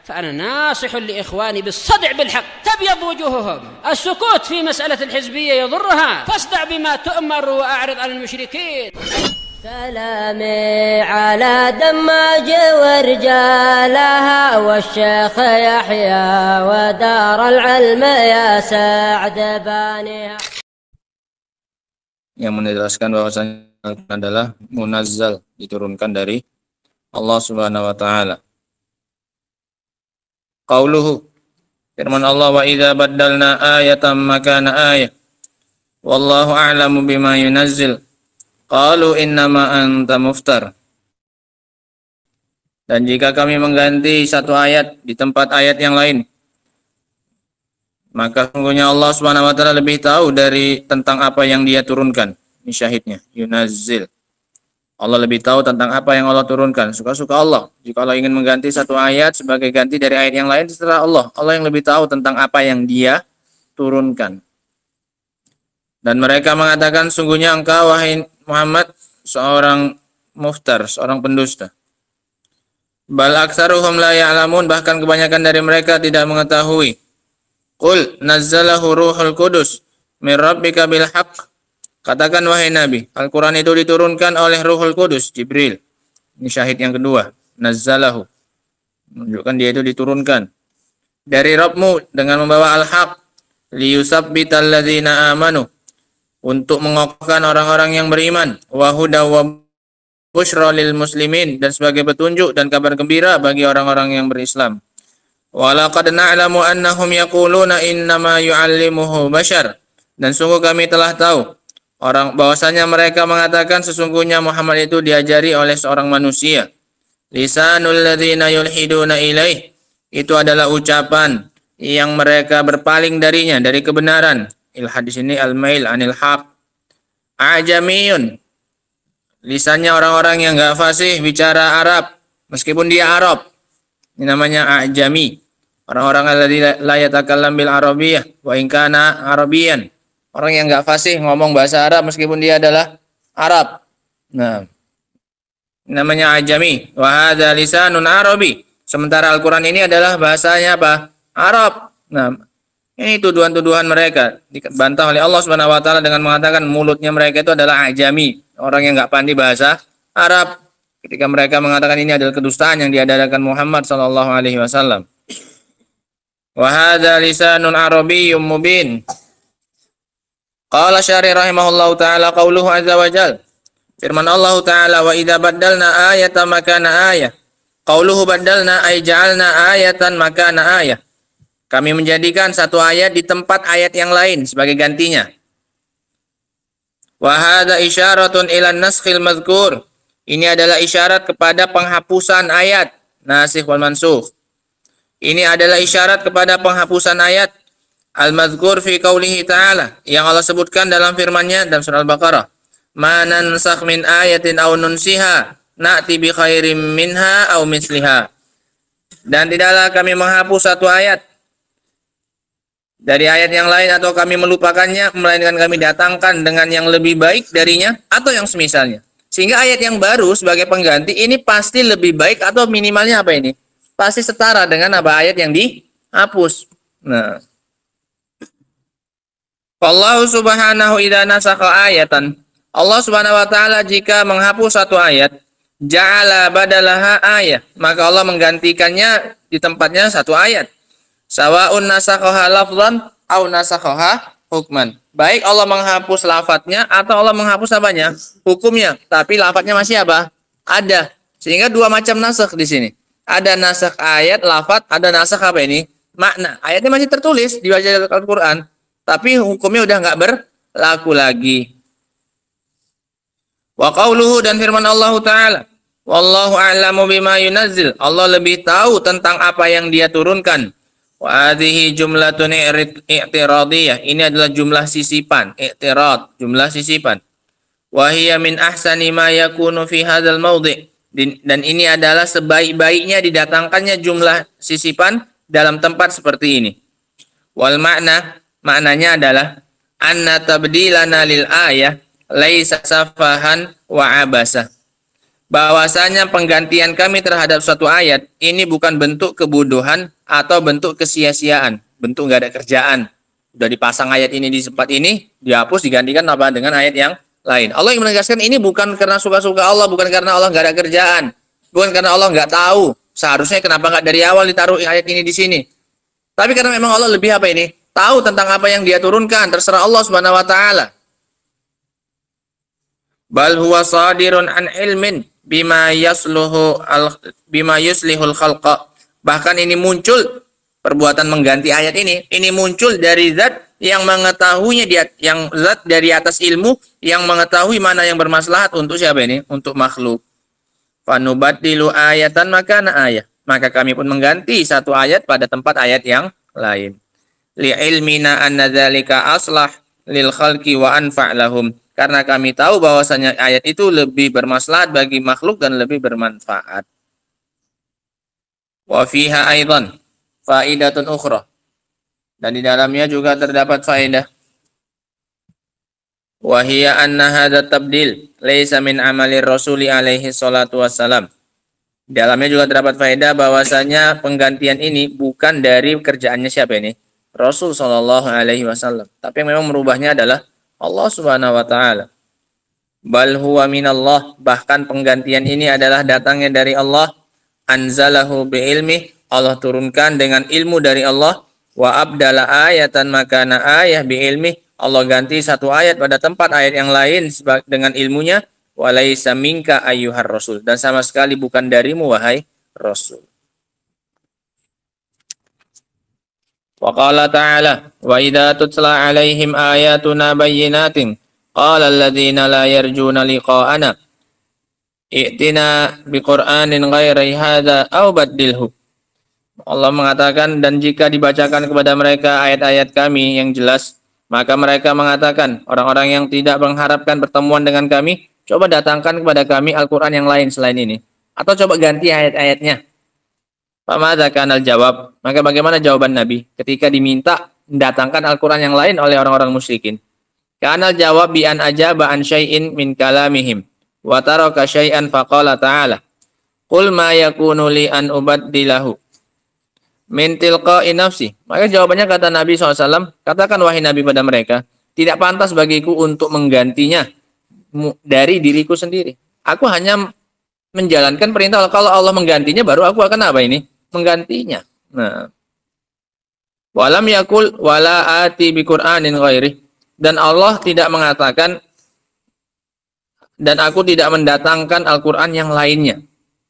فأنا ناصح لإخواني بالصدع بالحق تبيض وجوههم. السكوت في مسألة الحزبية يضرها، فاصدع بما تؤمر وأعرض عن المشركين. سلامي على دماج ورجالها والشيخ يحيى ودار العلم يا سعد بانيها. Yang menjelaskan bahwasanya adalah munazzal, diturunkan dari Allah Subhanahu wa taala. Qauluhu, firman Allah, wa idza baddalna ayatan makana ayah wallahu a'lamu bima yunazzil qalu innama anta muftar. Dan jika kami mengganti satu ayat di tempat ayat yang lain, maka sungguhnya Allah Subhanahu wa taala lebih tahu dari tentang apa yang Dia turunkan. Ini syahidnya, yunazzil. Allah lebih tahu tentang apa yang Allah turunkan. Suka-suka Allah. Jika Allah ingin mengganti satu ayat sebagai ganti dari ayat yang lain, setelah Allah yang lebih tahu tentang apa yang Dia turunkan. Dan mereka mengatakan, sungguhnya engkau wahai Muhammad seorang muftar, seorang pendusta. Bal aktsaruhum la ya'lamun, bahkan kebanyakan dari mereka tidak mengetahui. Qul nazzalahu ruhul qudus min rabbika bil haqq. Katakan wahai Nabi, Al-Quran itu diturunkan oleh Ruhul Qudus, Jibril. Ini syahid yang kedua, nazzalahu. Menunjukkan dia itu diturunkan dari Rabbmu dengan membawa al-haq, liyusabbital ladzina amanu, untuk mengokohkan orang-orang yang beriman, wa huda wa busyra lil muslimin, dan sebagai petunjuk dan kabar gembira bagi orang-orang yang berislam. Wa laqad na'lamu annahum yaquluna innama yu'allimuhu bashar, dan sungguh kami telah tahu bahwasanya mereka mengatakan sesungguhnya Muhammad itu diajari oleh seorang manusia. Lisanul ladzina yulhiduna ilaih, itu adalah ucapan yang mereka berpaling darinya, dari kebenaran. Ilhad di sini al-mail anil haq. Ajamiyun, lisannya orang-orang yang enggak fasih bicara Arab meskipun dia Arab. Ini namanya ajami. Orang-orang alladzina la yatakallam bil arabiyyah wa in kana arabiyyan. Orang yang enggak fasih ngomong bahasa Arab meskipun dia adalah Arab. Nah, namanya ajami. Wa hadza lisanun arabi. Sementara Al-Qur'an ini adalah bahasanya apa? Arab. Nah, ini tuduhan-tuduhan mereka dibantah oleh Allah Subhanahu wa taala dengan mengatakan mulutnya mereka itu adalah ajami, orang yang enggak pandai bahasa Arab. Ketika mereka mengatakan ini adalah kedustaan yang diadakan Muhammad sallallahu alaihi wasallam. Wa hadza lisanun arabiyyun mubin. Qala Syari rahimahullahu ta'ala qauluhu azza wa jal. Firman Allah ta'ala, wa idza baddalna ayatan makana ayah. Qauluhu baddalna ay ja'alna ayatan makana ayah. Kami menjadikan satu ayat di tempat ayat yang lain sebagai gantinya. Wa hadza isyaratun ila an-naskhil madhkur. Ini adalah isyarat kepada penghapusan ayat, nasikh wal mansukh. Ini adalah isyarat kepada penghapusan ayat al-madhkur fi qaulihi ta'ala, yang Allah sebutkan dalam firman-Nya dalam surah Al-Baqarah, ma nansakh min ayatin aw nunsiha na'ti bi khairim minha aw misliha. Dan tidaklah kami menghapus satu ayat dari ayat yang lain atau kami melupakannya, melainkan kami datangkan dengan yang lebih baik darinya atau yang semisalnya. Sehingga ayat yang baru sebagai pengganti ini pasti lebih baik atau minimalnya apa ini? Pasti setara dengan apa ayat yang dihapus. Nah, Allah subhanahu idza nasakha ayatan. Allah subhanahu wa ta'ala jika menghapus satu ayat, ja'ala badalaha ayat, maka Allah menggantikannya di tempatnya satu ayat. Sawa'un nasakhaha lafzan aw nasakhaha hukman. Baik Allah menghapus lafadznya atau Allah menghapus apanya? Hukumnya. Tapi lafadznya masih apa? Ada. Sehingga dua macam nasakh di sini. Ada nasakh ayat, lafadz, ada nasakh apa ini? Makna. Ayatnya masih tertulis di Al-Qur'an, tapi hukumnya udah enggak berlaku lagi. Wa qauluhu, dan firman Allah Ta'ala, wallahu a'lamu bima yunazzil. Allah lebih tahu tentang apa yang Dia turunkan. Wa hadhihi jumlatun i'tiradiyah. Ini adalah jumlah sisipan, i'tirad, jumlah sisipan. Wa hiya min ahsani ma yakunu fi hadzal mawdi'. Dan ini adalah sebaik-baiknya didatangkannya jumlah sisipan dalam tempat seperti ini. Wal maknanya adalah anna tabdilana lil ayah laisa safahan wa abasa. bahwasanya penggantian kami terhadap suatu ayat ini bukan bentuk kebodohan atau bentuk kesia-siaan, bentuk nggak ada kerjaan. Udah dipasang ayat ini di tempat ini, dihapus digantikan apa dengan ayat yang lain. Allah yang menegaskan ini bukan karena suka-suka Allah, bukan karena Allah nggak ada kerjaan, bukan karena Allah nggak tahu. Seharusnya kenapa nggak dari awal ditaruh ayat ini di sini? Tapi karena memang Allah lebih apa ini? Tahu tentang apa yang Dia turunkan, terserah Allah Subhanahu wa taala. Bal huwa sadirun an ilmin bima yuslihul khalqa. Bahkan ini muncul perbuatan mengganti ayat ini muncul dari zat yang mengetahuinya, yang zat dari atas ilmu yang mengetahui mana yang bermaslahat untuk siapa ini? Untuk makhluk. Fanubaddilu ayatan makana ayat. Maka kami pun mengganti satu ayat pada tempat ayat yang lain. Li ilmina anna dzalika aslah lil khalqi wa anfa' lahum. Karena kami tahu bahwasanya ayat itu lebih bermaslahat bagi makhluk dan lebih bermanfaat. Wa fiha aidan faidatun ukhra. Dan di dalamnya juga terdapat faedah. Wa hiya anna hadza tabdil laisa min amalir rasuli alaihi salatu wassalam. Di dalamnya juga terdapat faedah bahwasanya penggantian ini bukan dari kerjaannya siapa ini? Rasul sallallahu alaihi wasallam. Tapi yang memang merubahnya adalah Allah Subhanahu wa taala. Bal huwa minallah, bahkan penggantian ini adalah datangnya dari Allah. Anzalahu bi ilmi, Allah turunkan dengan ilmu dari Allah. Wa abdala ayatan makana ayah bi ilmi, Allah ganti satu ayat pada tempat ayat yang lain dengan ilmunya. Wa laisa minka ayyuhar rasul, dan sama sekali bukan darimu wahai rasul. Wa qala ta'ala wa idza tutla 'alaihim ayatuna bayyinatin qala alladziina la yarjuna liqa'ana i'tina biqur'anin ghairi hadza aw baddilhu. Allah mengatakan, dan jika dibacakan kepada mereka ayat-ayat kami yang jelas, maka mereka mengatakan, orang-orang yang tidak mengharapkan pertemuan dengan kami, coba datangkan kepada kami Al-Qur'an yang lain selain ini, atau coba ganti ayat-ayatnya. Famadza kanal jawab, maka bagaimana jawaban Nabi ketika diminta mendatangkan Al-Quran yang lain oleh orang-orang musyrikin? Kanal jawab bi an ajaba an syai'in min kalamihim wa taraka syai'an faqala ta'ala qul ma yakunu li an ubaddilahu min tilqa'i nafsi. Maka jawabannya kata Nabi SAW, katakan wahai Nabi pada mereka, tidak pantas bagiku untuk menggantinya dari diriku sendiri. Aku hanya menjalankan perintah Allah. Kalau Allah menggantinya baru aku akan apa ini? Menggantinya. Nah, walam yakul wala ati bi Qur'anin ghairi, dan Allah tidak mengatakan dan aku tidak mendatangkan Al-Qur'an yang lainnya.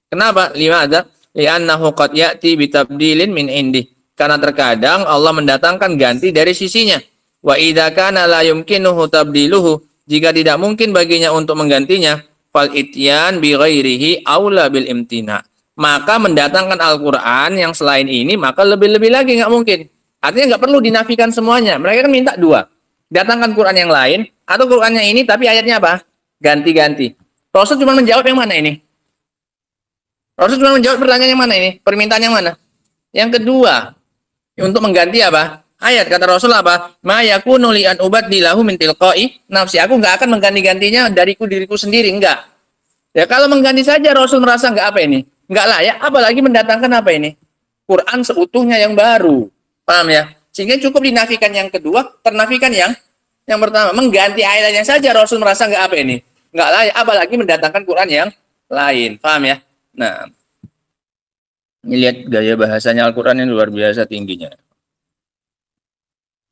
Kenapa? Limadza? Li'annahu qad ya'ti bi tabdilin min indi. Karena terkadang Allah mendatangkan ganti dari sisinya. Wa idza kana la yumkinuhu tabdiluhu, jika tidak mungkin baginya untuk menggantinya, fal ityan bi ghairihi aula bil imtina. Maka mendatangkan Al-Quran yang selain ini, maka lebih-lebih lagi nggak mungkin. Artinya nggak perlu dinafikan semuanya. Mereka kan minta dua. Datangkan Quran yang lain, atau Qurannya ini tapi ayatnya apa? Ganti-ganti. Rasul cuma menjawab yang mana ini? Rasul cuma menjawab pertanyaan yang mana ini? Permintaan yang mana? Yang kedua, untuk mengganti apa? Ayat. Kata Rasul apa? Ma yakunu li an ubaddilahu min tilqa'i nafsi. Aku nggak akan mengganti-gantinya diriku sendiri. Enggak. Ya kalau mengganti saja Rasul merasa nggak apa ini? Nggak layak, apalagi mendatangkan apa ini? Quran seutuhnya yang baru. Paham ya? Sehingga cukup dinafikan yang kedua, ternafikan yang pertama. Mengganti ayatnya saja Rasul merasa nggak apa ini? Nggak layak, apalagi mendatangkan Quran yang lain. Paham ya? Nah, ini lihat gaya bahasanya Al-Quran yang luar biasa tingginya.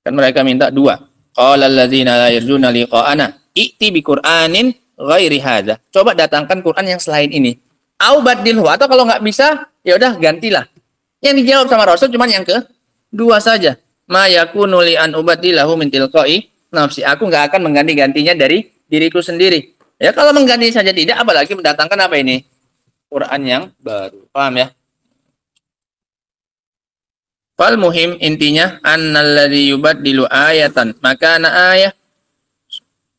Kan mereka minta dua. Qala alladzina la yarjuna liqa'ana i'ti bi Qur'anin ghairi hadza. Coba datangkan Quran yang selain ini. Au badilhu, atau kalau nggak bisa, ya udah gantilah. Yang dijawab sama Rasul cuma yang kedua saja. Ma yakunu li an ubadilahu min tilqa'i nafsi. Aku nggak akan mengganti-gantinya dari diriku sendiri. Ya kalau mengganti saja tidak, apalagi mendatangkan apa ini? Quran yang baru. Paham ya? Fal muhim, intinya annalladzi yubaddilu ayatan makana ayah.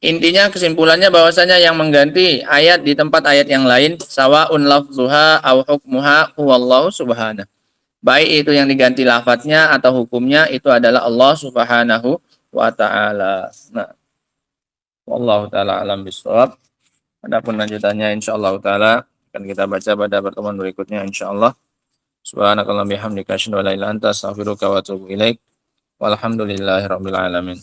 Intinya kesimpulannya bahwasanya yang mengganti ayat di tempat ayat yang lain sawaun lafzuha au hukmuha huwallahu subhanahu. Baik itu yang diganti lafadznya atau hukumnya itu adalah Allah Subhanahu wa taala. Nah, wallahu taala alam bisawab. Adapun lanjutannya insyaallah taala Akan kita baca pada pertemuan berikutnya insyaallah. Subhanakallahumma bihamdika asyhadu an la ilaha illa anta astaghfiruka wa atubu ilaik. Walhamdulillahirabbil alamin.